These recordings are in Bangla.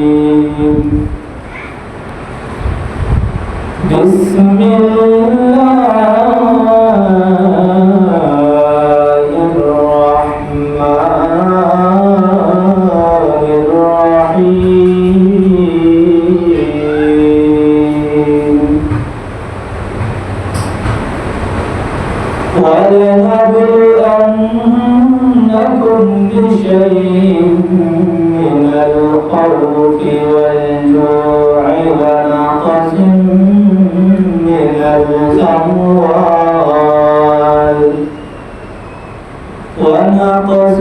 الرجيم بسم الله الرحمن الرحيم ولنبلونكم بشيء من الخوف والجوع ونقص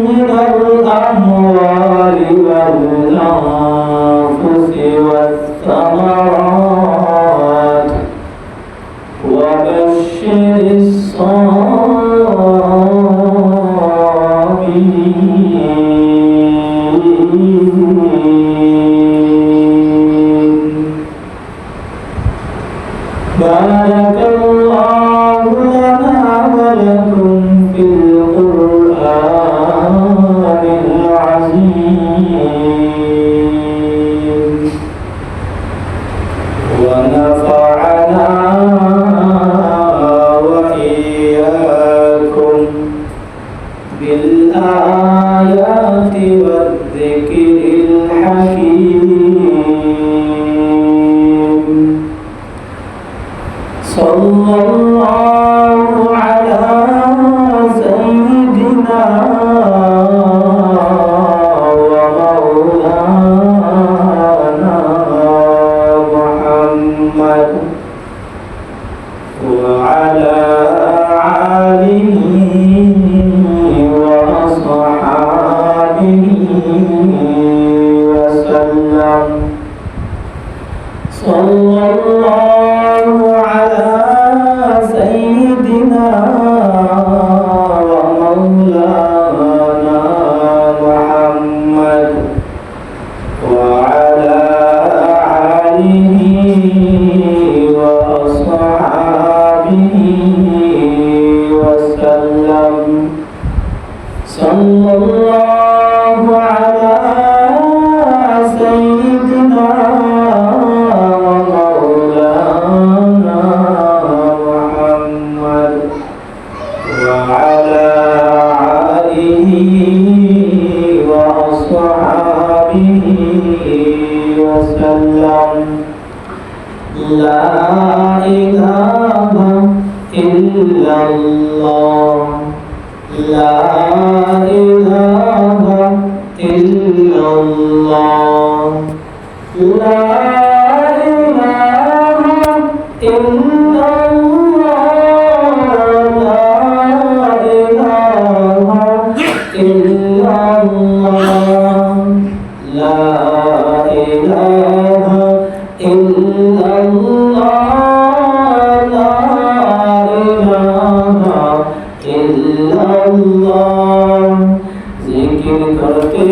من الأموال والأنفس والثمرات وبشر الصابرين بارك الله لنا ولكم في القرآن العظيم ونفعنا وإياكم بالآيات والذكر الحكيم صلى الله على سيدنا ومولانا محمد وعلى آله وأصحابه وسلم صلى الله على سيدنا ومولانا محمد وعلى آله وأصحابه وسلم صلى الله على سيدنا ومولانا محمد وعلى آله وأصحابه وسلم لا إله إلا الله لا إله إلا الله لا إله إلا الله لا إله إلا الله لا إله إلا الله जिक्र करते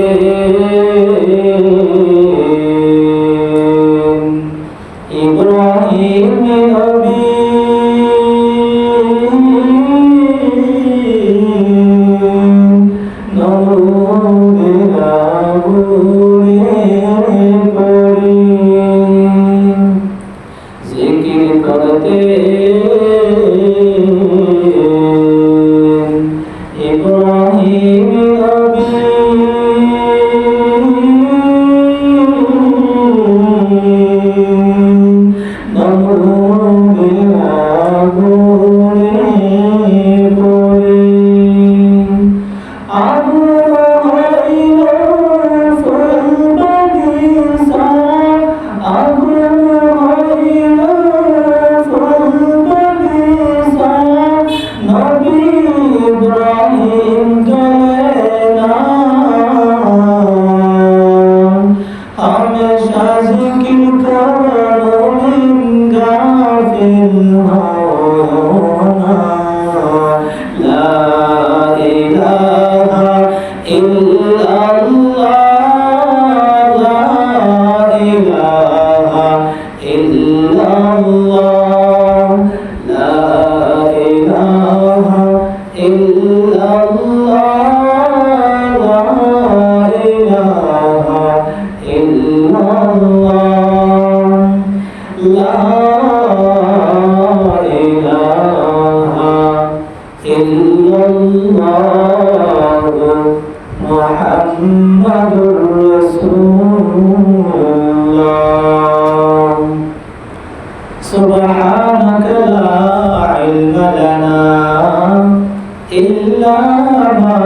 إلا ما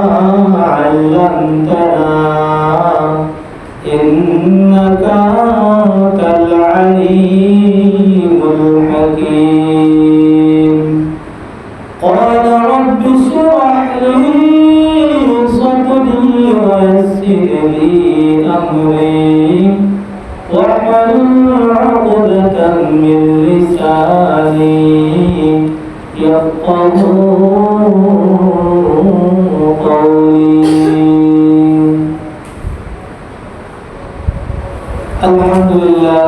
علمتنا إنك أنت العليم الحكيم قال رب اشرح لي صدري ويسر لي أمري واحلل عقدة من لساني يفقهوا قولي الحمد لله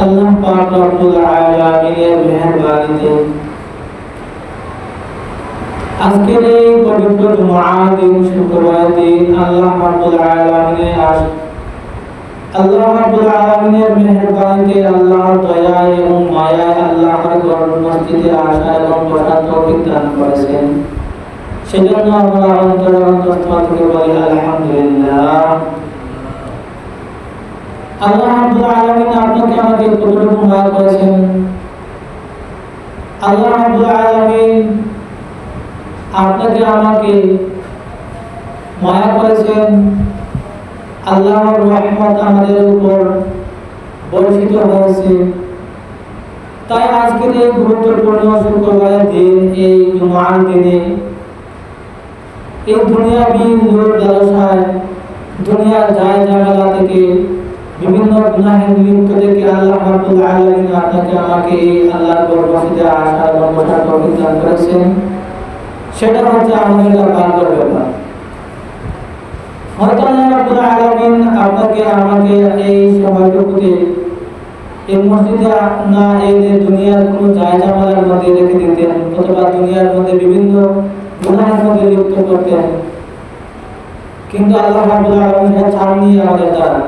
আল্লাহ পাক রব্বুল আলামিনের মেহেরবানিতে আজকের এই পবিত্র জুমার দিন শুক্রবার দিন আল্লাহ রব্বুল আলামিনের মেহেরবানিতে আল্লাহর দয়া এবং মায়া আল্লাহর ঘর মসজিদে আসা এবং বসার তৌফিক দান করেছেন সেজন্য আমরা অন্তরস্থল থেকে বলি আলহামদুলিল্লাহ আল্লাহ রাব্বুল আলামিন আপনাকে আমাকে কতটুকু মায়া করেছেন আল্লাহ রাব্বুল আলামিন আপনাকে আমাকে মায়া করেছেন আল্লাহর রহমত আমাদের উপর বর্ষিত হয়েছে তাই আজকের এই গুরুত্বপূর্ণ শুক্রবারের দিন এই জুমার দিনে এই দুনিয়াবি নূর জলসায় দুনিয়ার যায় ঝামেলা থেকে বিভিন্ন গুনাহের লিপ্ত থেকে আল্লাহ রাব্বুল আলামিন আপনাকে আমাকে আল্লাহর মসজিদে আসা এবং বসার তৌফিক দান করেছেন সেটা হচ্ছে আমাদের ভাগ্যের ব্যাপার হয়তো আল্লাহ রাব্বুল আলামিন আপনাকে আমাকে এই সময়টুকুতে এই মসজিদে না এনে দুনিয়ার কোনো জায়জামালার মধ্যে রেখে দিতেন অথবা দুনিয়ার মধ্যে বিভিন্ন গুনাহের মধ্যে লিপ্ত করতেন কিন্তু আল্লাহ রাব্বুল আলামিন ছাড়নি আমাদের দ্বারা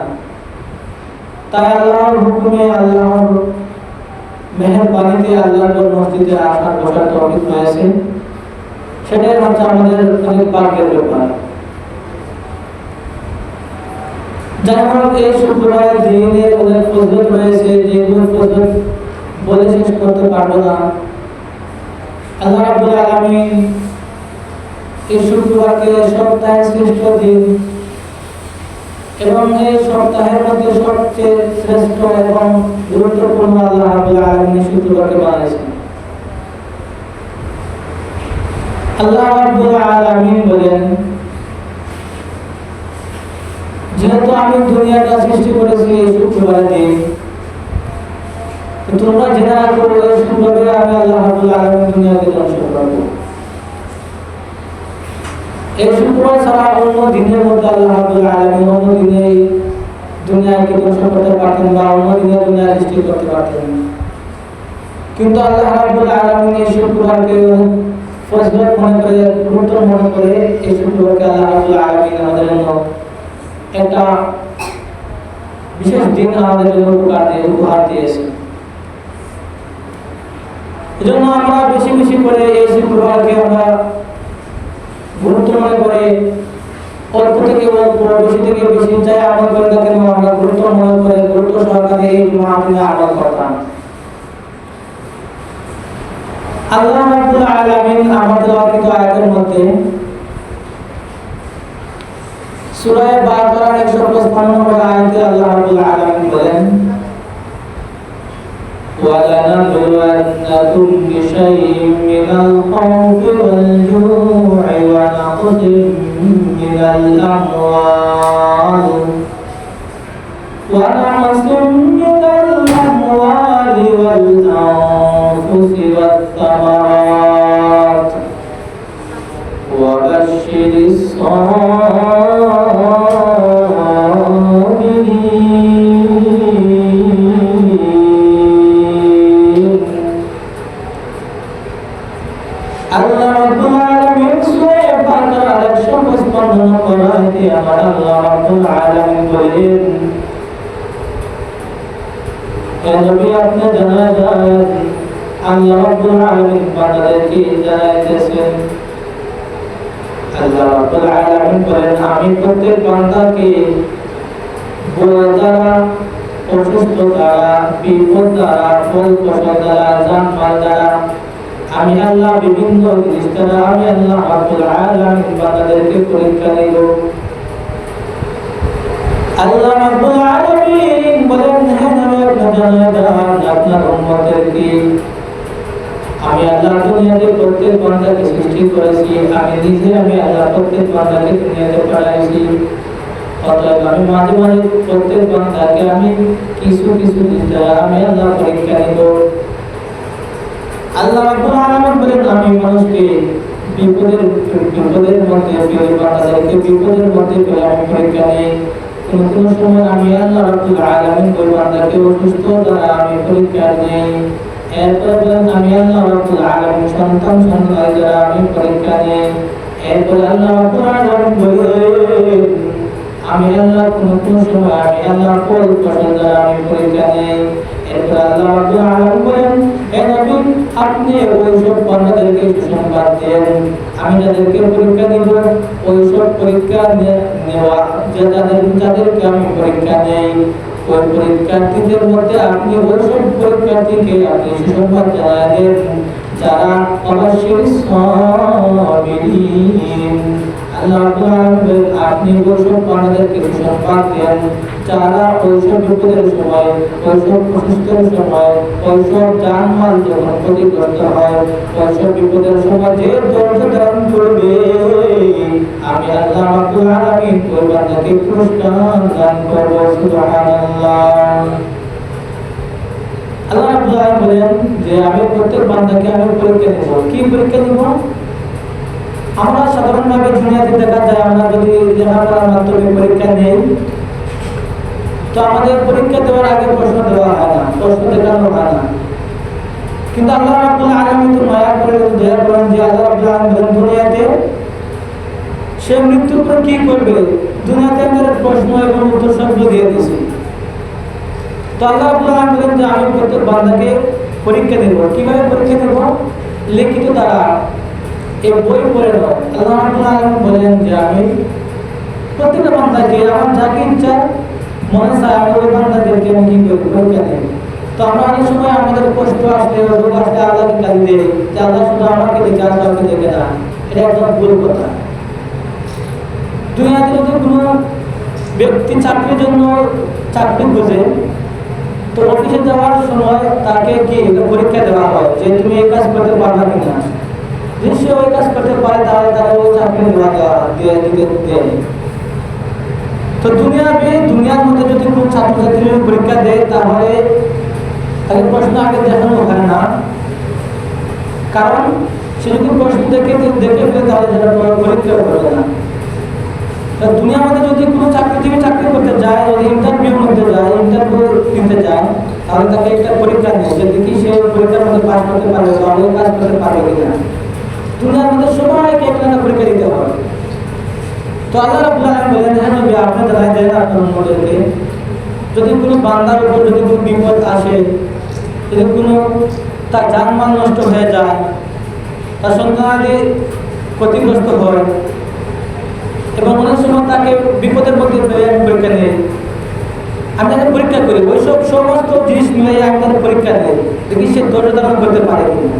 তাই আল্লাহর হুকুমে আল্লাহর মেহেরবানিতে আল্লাহর মসজিদে আসার বসার তৌফিক হয়েছে সেটাই হচ্ছে আমাদের অনেক ভাগ্যের ব্যাপার যাই হোক এই শুক্রবারের দিনে অনেক ফজিলত রয়েছে যেগুলো ফজিলত বলে শেষ করতে পারবো না আল্লাহ রাব্বুল আলামিন এই শুক্রবারকে সপ্তাহের শ্রেষ্ঠ দিন এবং এই সপ্তাহের মধ্যে সবচেয়ে শ্রেষ্ঠ এবং গুরুত্বপূর্ণ আল্লাহ রাব্বুল আলামিন শুক্রবারকে বানিয়েছেন আল্লাহ রাব্বুল আলামিন বলেন যেহেতু আমি দুনিয়াটা সৃষ্টি করেছি এই শুক্রবারের দিন তোমরা জেনে রাখো এই শুক্রবারে আমি আল্লাহ রাব্বুল আলামিন দুনিয়াকে ধ্বংস করব এই শুক্রবার ছাড়া অন্য দিনের মধ্যে আল্লাহ রাব্বুল আলামিন অন্য দিনে দুনিয়াকে ধ্বংস করতে পারতেন বা অন্য দিনে দুনিয়া সৃষ্টি করতে পারতেন কিন্তু আল্লাহ রাব্বুল আলামিন এই শুক্রবারকে ফজিলত মনে করে গুরুত্ব মনে করে এই শুক্রবারকে আল্লাহ রাব্বুল আলামিন আমাদের জন্য একটা বিশেষ দিন আমাদের জন্য উপহার দিয়েছে এজন্য আমরা বেশি বেশি করে এই শুক্রবারকে আমরা গুরুত্ব মনে করে অল্প থেকে অল্প বেশি থেকে বেশি চাই আমল করে কেন আমরা গুরুত্ব মনে করে গুরুত্ব সহকারে এই জুমাতে আমল করতাম আল্লাহ রাব্বুল আলামিন আমাদের ওয়াকিত আয়াতের মধ্যে সূরা বাকারার 155 নম্বর আয়াতে আল্লাহ রাব্বুল আলামিন বলেন وَلَنَبْلُوَنَّكُمْ بِشَيْءٍ مِّنَ الْخَوْفِ وَالْجُوعِ وَنَقْصٍ مِّنَ الْأَمْوَالِ وَالْأَنفُسِ وَالثَّمَرَاتِ وَبَشِّرِ আল্লাহ রাব্বুল আলামিন সূরা বাকারার 155 নম্বর আয়াতে আমার আল্লাহ রাব্বুল আলামিন বলেন হে নবী আপনি জানান আল্লাহ রাব্বুল আলামিন বান্দাদেরকে জানাইতেছেন আল্লাহ রাব্বুল আলামিন বলেন আমি প্রত্যেক বান্দাকে বড় দ্বারা অসুস্থ দ্বারা বিপদ দ্বারা ফল ফসল দ্বারা জানমাল দ্বারা আমি আল্লাহ বিভিন্ন জিনিস দ্বারা আমি আল্লাহ রাব্বুল আলামিন বান্দাদেরকে পরীক্ষা দেব। আল্লাহ রাব্বুল আলামিন বলেন, হ্যাঁ আমি আপনার উম্মতদেরকে আমি আল্লাহ দুনিয়াতে প্রত্যেক বান্দাকে সৃষ্টি করেছি, আমি নিজে আমি আল্লাহ প্রত্যেক বান্দাকে দুনিয়াতে পাঠাইছি। অতএব আমি মাঝে মাঝে প্রত্যেক বান্দাকে আমি কিছু কিছু জিনিস দ্বারা আমি আল্লাহ পরীক্ষা নেব। আল্লাহ রাব্বুল আলামিন বলেন, আমি মানুষকে বিপদের মধ্যে ফেলে বান্দাদেরকে বিপদের মধ্যে ফেলে আমি পরীক্ষা নেই। কোন সময় আমি আল্লাহ রাব্বুল আলামিন ওই বান্দাকে অসুস্থ দ্বারা আমি পরীক্ষা নেই। এরপর বলেন, আমি আল্লাহ রাব্বুল আলামিন সন্তান দ্বারা আমি পরীক্ষা নেই। এরপর আল্লাহ রাব্বুল আলামিন বলেন, আমি আল্লাহ কোন সময় আমি আল্লাহ ফল ফসল দ্বারা আমি পরীক্ষা নেই। এরপর আল্লাহ রাব্বুল আলামিন বলেন, হে নবী আপনি ওইসব বান্দাদেরকে সুসংবাদ দেন, আমি যাদেরকে পরীক্ষা দিব ওইসব পরীক্ষা নেওয়া যাদেরকে আমি পরীক্ষা নেই ওই পরীক্ষার্থীদের মধ্যে আপনি ওইসব পরীক্ষার্থীকে আপনি সুসংবাদ জানাবেন যারা অবশ্যই সাবিরিন। আল্লাহ রাব্বুল আলামিন আপনি ওইসব বান্দাদেরকে সুসংবাদ দেন যারা ওইসব বিপদের সময়, ওইসব অসুস্থতার সময়, ওইসব জানমাল যখন ক্ষতিগ্রস্ত হয়, ওইসব বিপদের সময় যে ধৈর্য ধারণ করবে আমি আল্লাহ রাব্বুল আলামিন ওই বান্দাকে পুরস্কার দান করব। সুবহানাল্লাহ। আল্লাহ রাব্বুল আলামিন বলেন যে আমি প্রত্যেক বান্দাকে আমি পরীক্ষা দেব। কি পরীক্ষা দেব? আমরা সাধারণভাবে দুনিয়াতে দেখা যায় আমরা যদি লেখাপড়ার মাধ্যমে পরীক্ষা নেই তো আমাদের পরীক্ষা দেওয়ার আগে প্রশ্ন দেওয়া হয় না, প্রশ্ন দেখানো হয় না। কিন্তু আল্লাহ রাব্বুল আলামিন তো মায়া করে দয়া করেন যে আল্লাহ রাব্বুল আলামিন দুনিয়াতে সে মৃত্যুর পর কি করবে দুনিয়াতে আমাদের প্রশ্ন এবং উত্তর সব দিয়ে দিয়েছে। তো আল্লাহ রাব্বুল আলামিন বলেন যে আমি প্রত্যেক বান্দাকে পরীক্ষা দেব। কিভাবে পরীক্ষা দেব? লিখিত দ্বারা এই বই পড়ে নয়। আল্লাহ রাব্বুল আলামিন বলেন যে আমি প্রত্যেকটা বান্দাকে আমার যাকে ইচ্ছা মনে চায় আমি ওই বান্দাদেরকে আমি কি করব পরীক্ষা দেব। তো আমরা অনেক সময় আমাদের কষ্ট আসলে রোগ আসলে আল্লাহকে গালি দেই যে আল্লাহ শুধু আমাকে দেখে আর কাউকে দেখে না। এটা একদম ভুল কথা। দুনিয়াতে যদি কোনো ব্যক্তি চাকরির জন্য চাকরি খুঁজে তো অফিসে যাওয়ার সময় তাকে কি পরীক্ষা দেওয়া হয় যে তুমি এই কাজ করতে পারবে কিনা। যদি সে ওই কাজ করতে পারে তাহলে তারা ওই চাকরি দেয়। তো দুনিয়ার মধ্যে যদি কোনো ছাত্রছাত্রী পরীক্ষা দেয় তাহলে তাকে প্রশ্ন আগে দেখানো হয় না, কারণ সে যদি প্রশ্ন দেখে ফেলে তাহলে সেটা পরীক্ষা করবে না। দুনিয়ার মধ্যে যদি কোনো চাকরিজীবী চাকরি করতে যায়, যদি ইন্টারভিউ দিতে যায় তাহলে তাকে একটা পরীক্ষা নেয় যে দেখি সে পরীক্ষার মধ্যে পাস করতে পারবে বা ওই কাজ করতে পারবে কিনা। দুনিয়ার মধ্যে সবাইকে একটা পরীক্ষা দিতে হবে। তো আল্লাহ রাব্বুল আলামিন বলেন, হ্যাঁ নবী আপনি জানাই দেন আপনার উম্মতদেরকে যদি কোনো বান্দার উপর যদি কোনো বিপদ আসে, যদি কোনো তার জানমাল নষ্ট হয়ে যায়, তার সন্তানাদি ক্ষতিগ্রস্ত হয় এবং অনেক সময় তাকে বিপদের মধ্যে ফেলে আমি পরীক্ষা নেই, আমি তাকে পরীক্ষা করি ওইসব সমস্ত জিনিস মিলে আমি তাকে পরীক্ষা নেই দেখি সে ধৈর্য ধারণ করতে পারে কিনা।